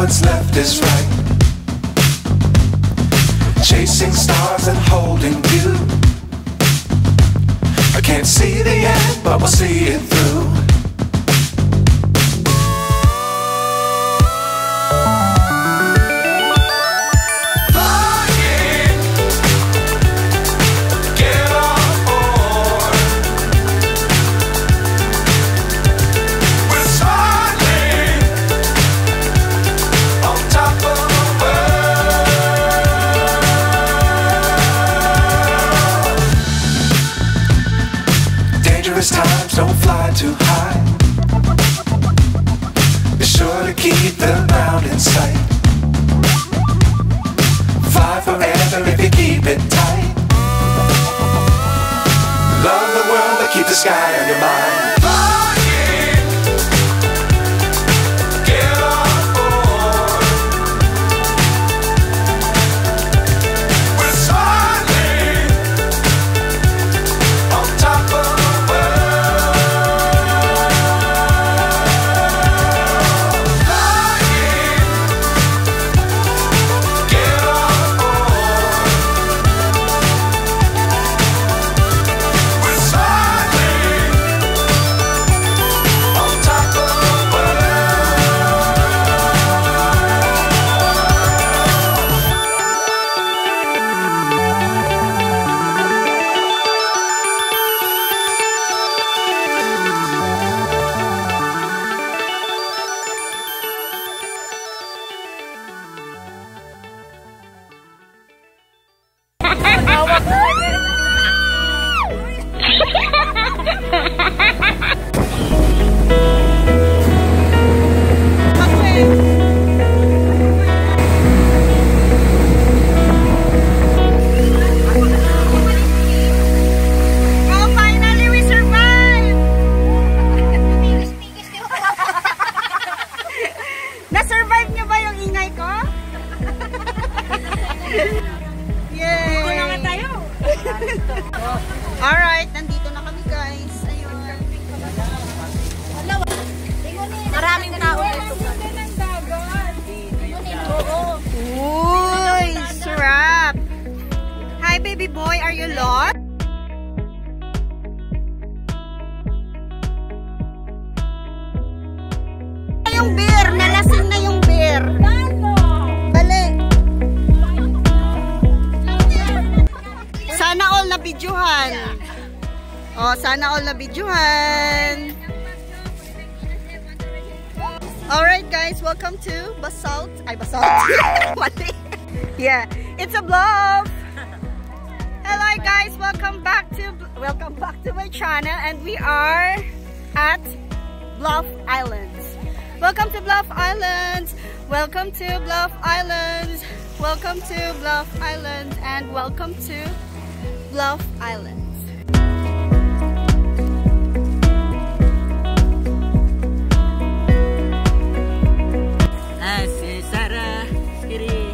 what's left is right. Chasing stars and holding you. I can't see the end, but we'll see it through. Times don't fly too high. Be sure to keep the ground in sight. Fly forever if you keep it tight. Love the world but keep the sky on your mind. Na-survive nyo ba yung ingay ko? Yay! Ako na nga tayo! Alright, nandito na kami guys. Ayun. Maraming tao dito. Uy! Sarap! Hi baby boy, are you lost? Yung beer, nalasing na yung beer. Bali. Sana all na bidyuhan. Oh, sana all na bidyuhan. Alright guys, welcome to Basalt. Ay, Basalt. Yeah, it's a bluff. Hello guys, welcome back to my channel, and we are at Bluff Islands. Welcome to Bluff Islands. Welcome to Bluff Islands. Welcome to Bluff Islands, and welcome to Bluff Islands. Si Sarah, Siri.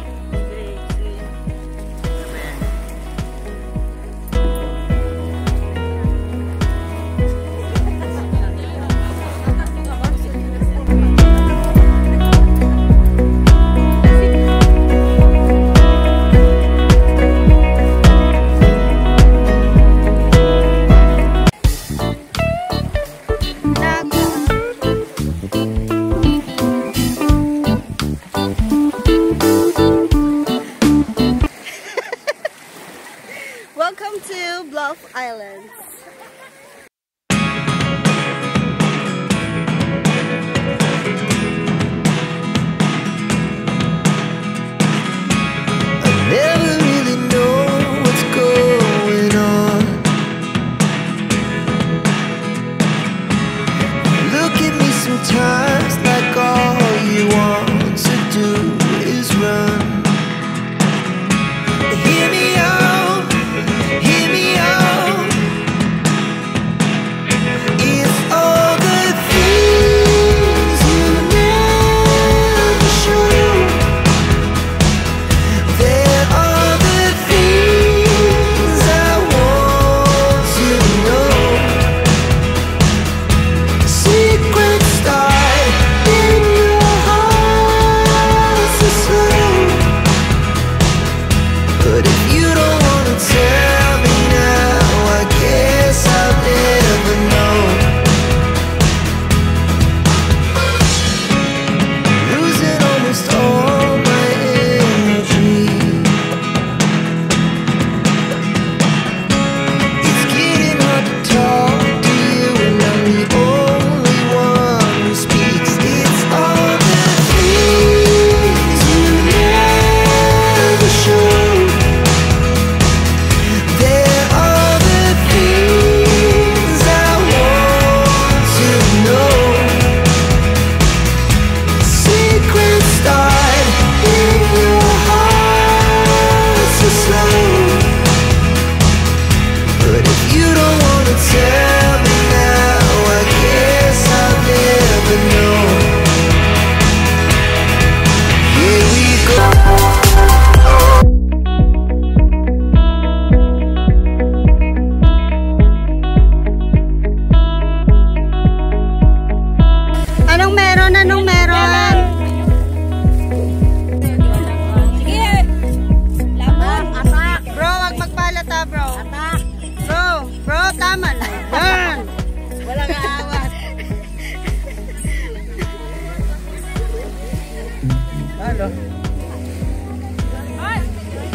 dito.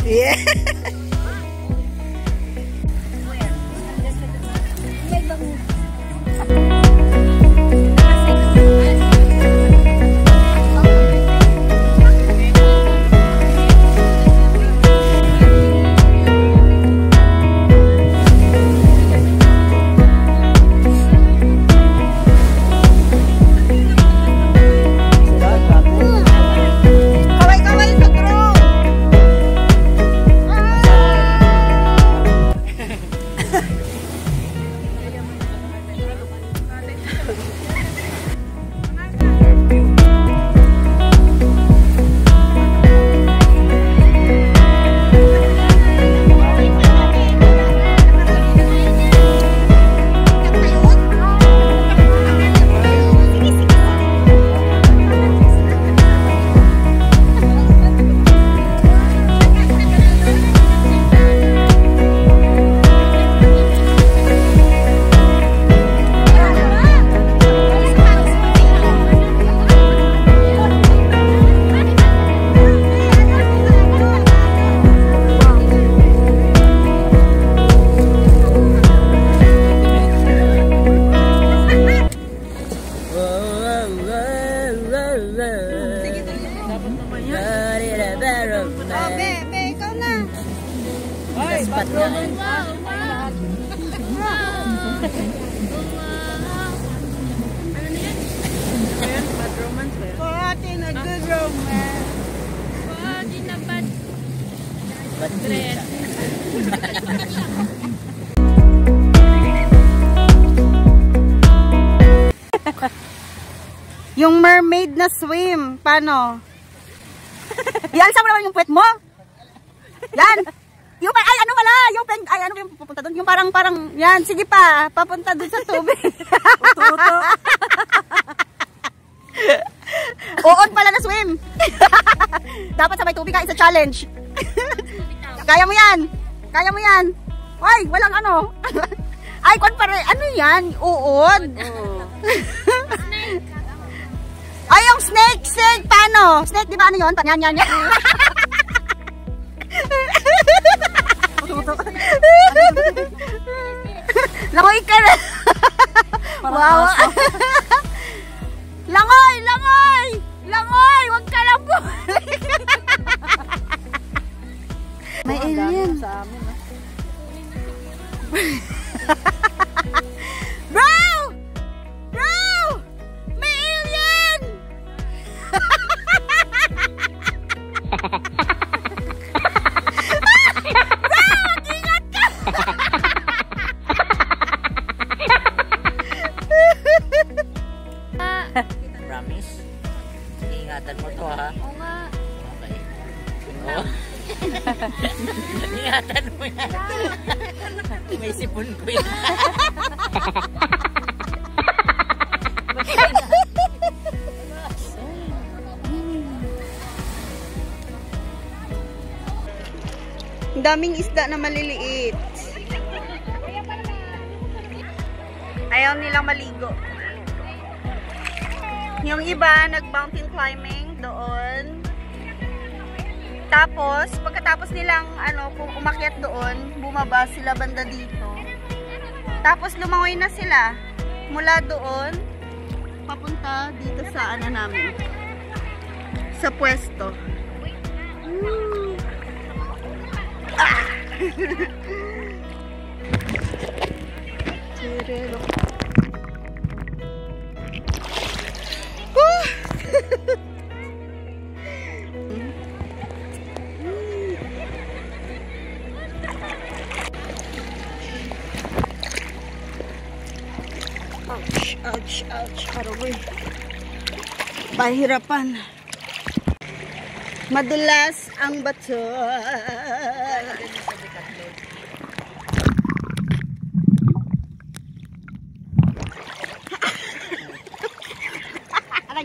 Yeah. Kaway-kaway sa drone. Oh, be, ikaw na. Spot nga. What in a good romance. Bad trend. Yung mermaid na swim, paano? Yan, saan mo naman yung puwet mo? Yan! Yung, ay, ano pala? Yung, ay, ano yung pupunta doon? Yung parang, yan, sige pa, papunta doon sa tubig. Uto-uto. Uot pala na swim. Dapat sa may tubig ka, isa challenge. Kaya mo yan. Kaya mo yan. Ay, walang ano. Ay, kung pare, ano yan? Uod. Ay, yung snake, paano? Snake, di ba ano yun? Yan. Langoy ka na. Wow. Langoy, wag ka lang po. May alien. Bro! May alien! Bro! Mag-ingat ka! Promise? Ingatan mo to, ha? Oo nga. Okay. Oh. Ingatan mo yan. May sipon ko yan. Ang daming isda na maliliit. Ayaw nilang maligo. Yung iba, nag-mountain climbing doon. Tapos, pagkatapos nilang kung umakyat doon, bumaba sila banda dito. Tapos, lumangoy na sila. Mula doon, papunta dito sa namin. Sa pwesto. Ah! Ouch. Aroy. Pahirapan. Madulas ang bato.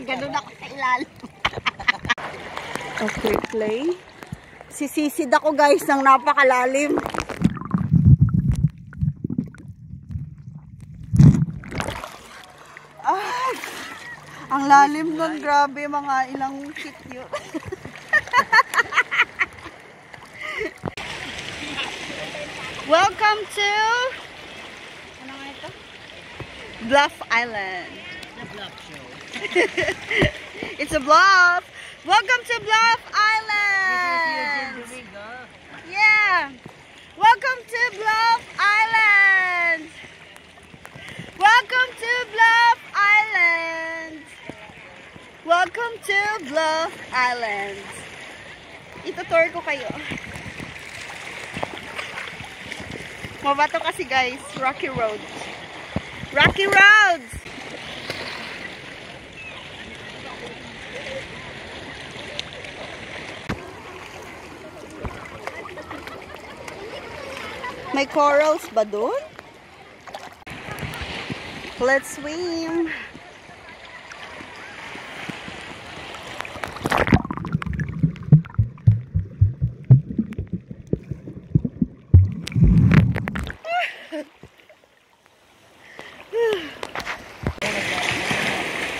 Ganun ako sa ilalim. Okay, play. Sisisid ako guys ng napakalalim. Ang lalim nun, grabe, mga ilang feet yun. Welcome to ano nga ito? Bluff Island. The Bluff Show. It's a bluff. Welcome to Bluff This Island. is Eugene Domingo. Yeah. Welcome to Bluff Island. Welcome to Bluff Island. Welcome to Bluff Island. Itutour ko kayo. Mabato kasi guys, rocky roads. Rocky roads! May corals ba doon? Let's swim!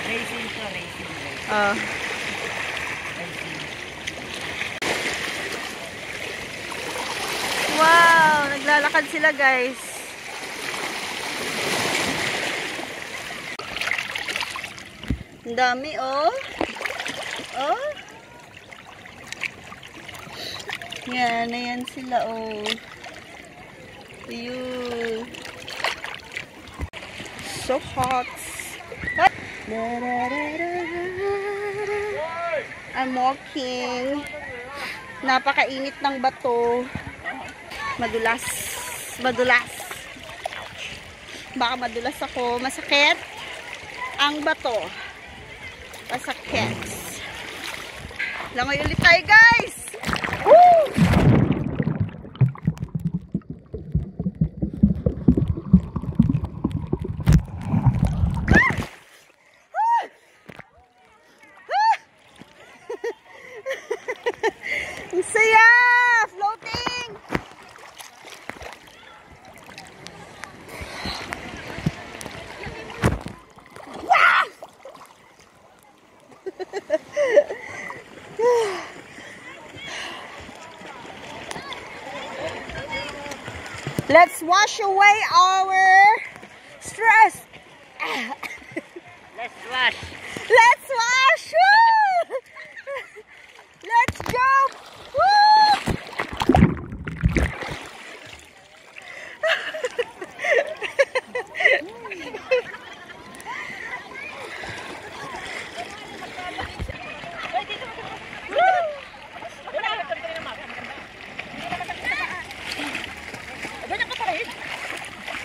Racing to racing. Wow! Naglalakad sila guys. Ang dami oh. Oh. Yan, ayan sila oh. Ayun. So hot. I'm walking. Napakainit ng bato. Madulas. Madulas. Baka madulas ako. Masakit ang bato. Masakit. Langoy ulit tayo guys. Woo! Ang saya! Floating! Let's wash away our stress. Let's wash. Let's wash! Woo! Let's go! Woo!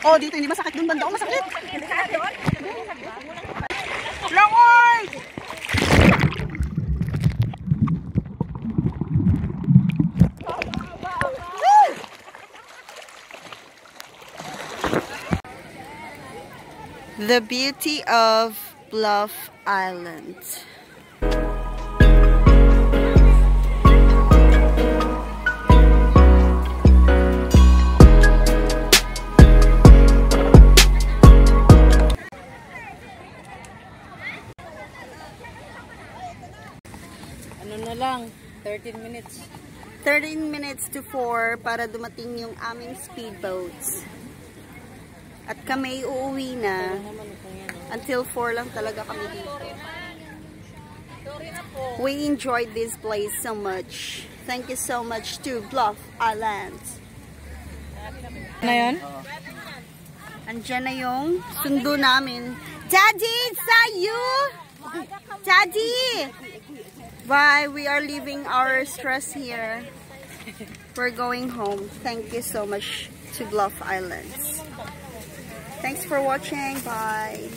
Oh, dito hindi masakit dun banda. Oh, masakit. Langoy! The beauty of Bluff Island. Ano na lang, 13 minutes. 13 minutes to 4 para dumating yung aming speedboats. At kami uuwi na. Until 4 lang talaga kami dito. We enjoyed this place so much. Thank you so much to Bluff Island. Ano yan? Andyan na yung sundo namin. Daddy, it's not you! Daddy! Bye, we are leaving our stress here. We're going home. Thank you so much to Bluff Islands. Thanks for watching. Bye.